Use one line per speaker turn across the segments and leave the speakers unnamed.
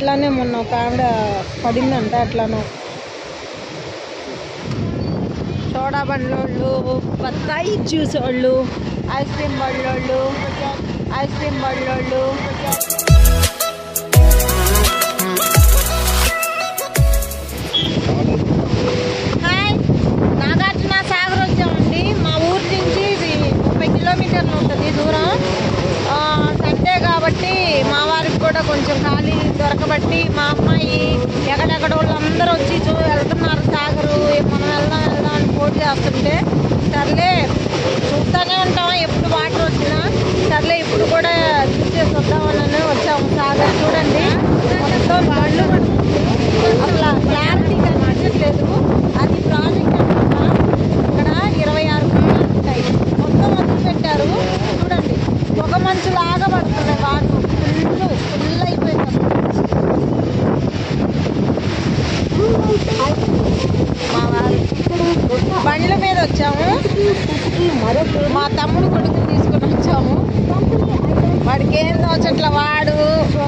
అట్లానే మొన్న ఒక ఆవిడ పడిందంట అట్లానో. సోడా బండ్లోళ్ళు, బత్తాయి జ్యూస్ వాళ్ళు, ఐస్ క్రీమ్ బండ్లోళ్ళు, హాయ్, నాగార్జున సాగర్ వచ్చామండి. మా ఊరి నుంచి ఇది 30 కిలోమీటర్లు ఉంటుంది దూరం. సండే కాబట్టి మా వారికి కూడా కొంచెం ఖాళీ దొరకబట్టి మా అమ్మాయి ఎక్కడెక్కడ వాళ్ళందరూ వచ్చి వెళ్తున్నారు సాగరు, మనం వెళ్దాం అని పోటీ చేస్తుంటే సర్లే చూస్తూనే ఉంటాం ఎప్పుడు వాటర్ వచ్చినా, సర్లే ఇప్పుడు కూడా చూసేసి వద్దామని వచ్చాము. సాగర్ చూడండి, మొత్తం బండ్లు అసలు క్లారిటీ కనిపించట్లేదు. అది ప్రాజెక్ట్ అనమాట. ఇక్కడ 26 బండ్లు ఉంటాయి. మొత్తం వదిలి పెట్టారు. చూడండి, పొగ మంచు లాగా పడుతున్నాయి. వాటర్ ఫుల్ అయిపోయింది. మా వారు బండ్ల మీద వచ్చాము. మా తమ్ముడు కొడుకుని తీసుకుని వచ్చాము. వాడికి ఏం తోచట్ల,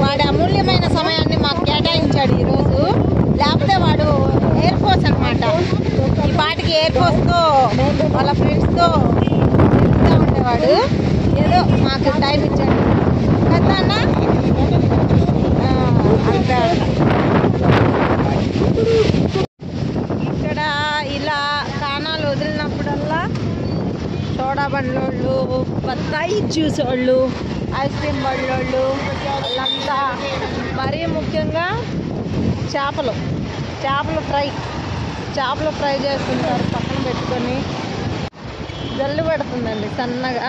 వాడి అమూల్యమైన సమయాన్ని మాకు కేటాయించాడు ఈరోజు. లేకపోతే వాడు ఎయిర్ ఫోర్స్ అనమాట. ఈ పాటికి ఎయిర్ ఫోర్స్తో వాళ్ళ ఫ్రెండ్స్తో తిరుగుతూ ఉండేవాడు. ఏదో మాకు టైం ఇచ్చాడు కదా అన్న. అంతే ఇక్కడ ఇలా కానాలు వదిలినప్పుడల్లా సోడా బండ్లోళ్ళు, బత్తాయి జ్యూస్ వాళ్ళు, ఐస్ క్రీమ్ బండ్లోళ్ళు వాళ్ళంతా, మరీ ముఖ్యంగా చేపలు ఫ్రై చేస్తుంటారు పక్కన పెట్టుకొని. జల్లు పడుతుందండి సన్నగా.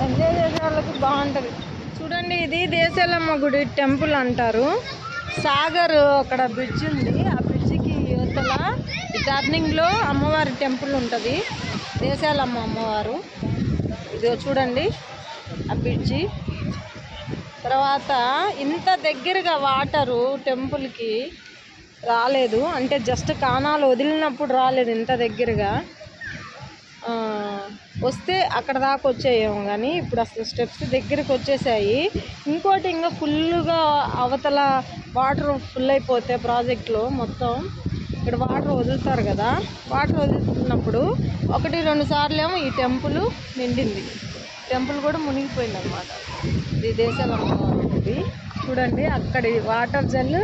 ఎంజాయ్ చేసే వాళ్ళకి బాగుంటుంది. చూడండి, ఇది దేశాలమ్మ గుడి టెంపుల్ అంటారు. సాగర్ అక్కడ బ్రిడ్జ్ ఉంది. ఆ బ్రిడ్జికి యువతల ఈ టర్నింగ్లో అమ్మవారి టెంపుల్ ఉంటుంది, దేశాలమ్మ అమ్మవారు. ఇదో చూడండి ఆ బ్రిడ్జి. తర్వాత ఇంత దగ్గరగా వాటరు టెంపుల్కి రాలేదు, అంటే జస్ట్ కానాలు వదిలినప్పుడు రాలేదు ఇంత దగ్గరగా. వస్తే అక్కడ దాకా వచ్చాయేమో, కానీ ఇప్పుడు అసలు స్టెప్స్ దగ్గరికి వచ్చేసాయి. ఇంకోటి ఇంకా ఫుల్గా అవతల వాటర్ ఫుల్ అయిపోతే ప్రాజెక్ట్లో మొత్తం ఇక్కడ వాటర్ వదులుతారు కదా, వాటర్ వదులుతున్నప్పుడు 1-2 సార్లు ఏమో ఈ టెంపుల్ నిండింది. టెంపుల్ కూడా మునిగిపోయింది అనమాట. ఇది దేశాలమ్మది. చూడండి, అక్కడి వాటర్ జల్లు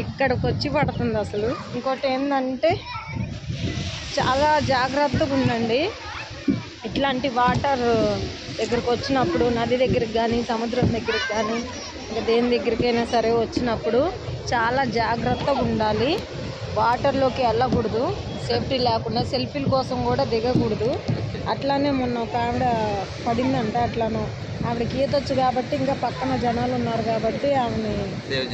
ఇక్కడికి వచ్చి పడుతుంది అసలు. ఇంకోటి ఏంటంటే చాలా జాగ్రత్తగా ఉండండి. ఇట్లాంటి వాటర్ దగ్గరకు వచ్చినప్పుడు, నది దగ్గరికి కానీ సముద్రం దగ్గరికి కానీ ఇంకా దేని దగ్గరికైనా సరే వచ్చినప్పుడు చాలా జాగ్రత్తగా ఉండాలి. వాటర్లోకి వెళ్ళకూడదు, సేఫ్టీ లేకుండా. సెల్ఫీల కోసం కూడా దిగకూడదు. అట్లానే మొన్న ఒక ఆవిడ పడిందంట అట్లానో. ఆవిడకి ఈత వచ్చు కాబట్టి, ఇంకా పక్కన జనాలు ఉన్నారు కాబట్టి ఆమెని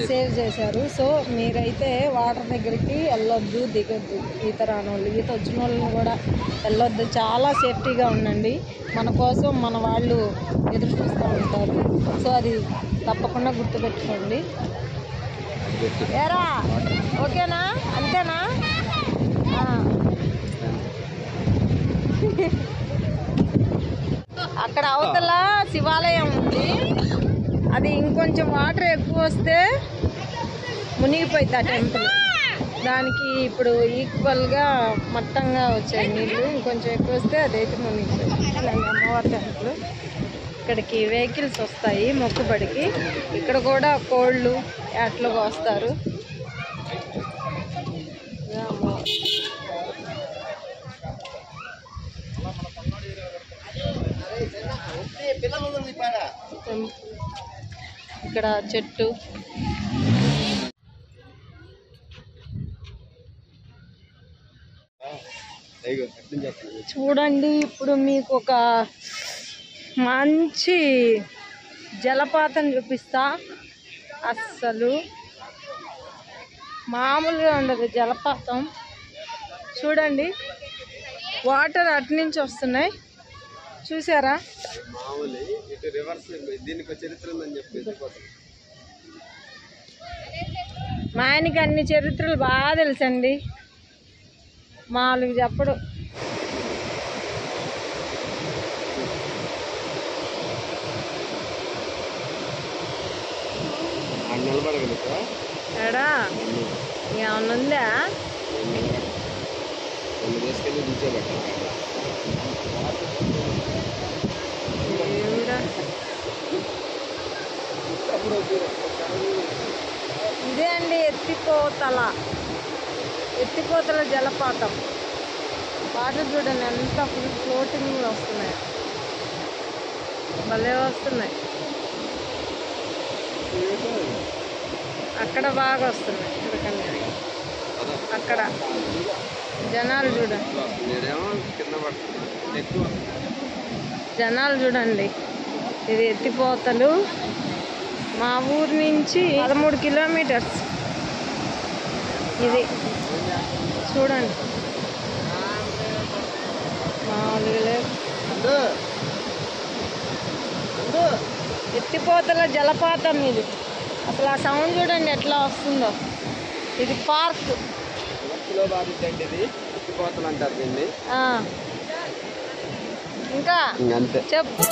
సేవ్ చేశారు. సో మీరైతే వాటర్ దగ్గరికి వెళ్ళొద్దు, దిగొద్దు. ఈత రానోళ్ళు, ఈత వచ్చిన వాళ్ళని కూడా వెళ్ళొద్దు. చాలా సేఫ్టీగా ఉండండి. మన కోసం మన వాళ్ళు ఎదురు చూస్తూ ఉంటారు. సో అది తప్పకుండా గుర్తుపెట్టుకోండి. ఏరా ఓకేనా? అంతేనా? అక్కడ అవతల శివాలయం ఉంది. అది ఇంకొంచెం వాటర్ ఎక్కువ వస్తే మునిగిపోయింది ఆ టెంపుల్. దానికి ఇప్పుడు ఈక్వల్గా మట్టంగా వచ్చాయి నీళ్ళు. ఇంకొంచెం ఎక్కువ వస్తే అదైతే మునిగిపోయింది. ఇలాంటి అమ్మవారి టెంపుల్. ఇక్కడికి వెహికల్స్ వస్తాయి మొక్కుబడికి. ఇక్కడ కూడా కోళ్ళు యాట్లు కోస్తారు. ఇక్కడ చెట్టు. చూడండి, ఇప్పుడు మీకు ఒక మంచి జలపాతం చూపిస్తా. అస్సలు మామూలుగా ఉండదు జలపాతం. చూడండి, వాటర్ అటు నుంచి వస్తున్నాయి, చూసారా? మా ఆయనకి అన్ని చరిత్రలు బాగా తెలుసండి, మామూలుగా చెప్పడు. ఎడా ఏమన్నా ఉందా? ఇదే అండి ఎత్తిపోతల జలపాతం. వాటర్ చూడండి ఎంత ఫుల్ ఫ్లోటింగ్ వస్తున్నాయి, భలే వస్తున్నాయి. అక్కడ బాగా వస్తున్నాయి, అక్కడ జనాలు చూడండి, జనాలు చూడండి. ఇది ఎత్తిపోతలు. మా ఊరు నుంచి 13 కిలోమీటర్స్. ఇది చూడండి మామూలుగా ఎత్తిపోతల జలపాతం. ఇది అసలు ఆ సౌండ్ చూడండి ఎట్లా వస్తుందో. ఇది పార్క్. ఇంకా చెప్పు.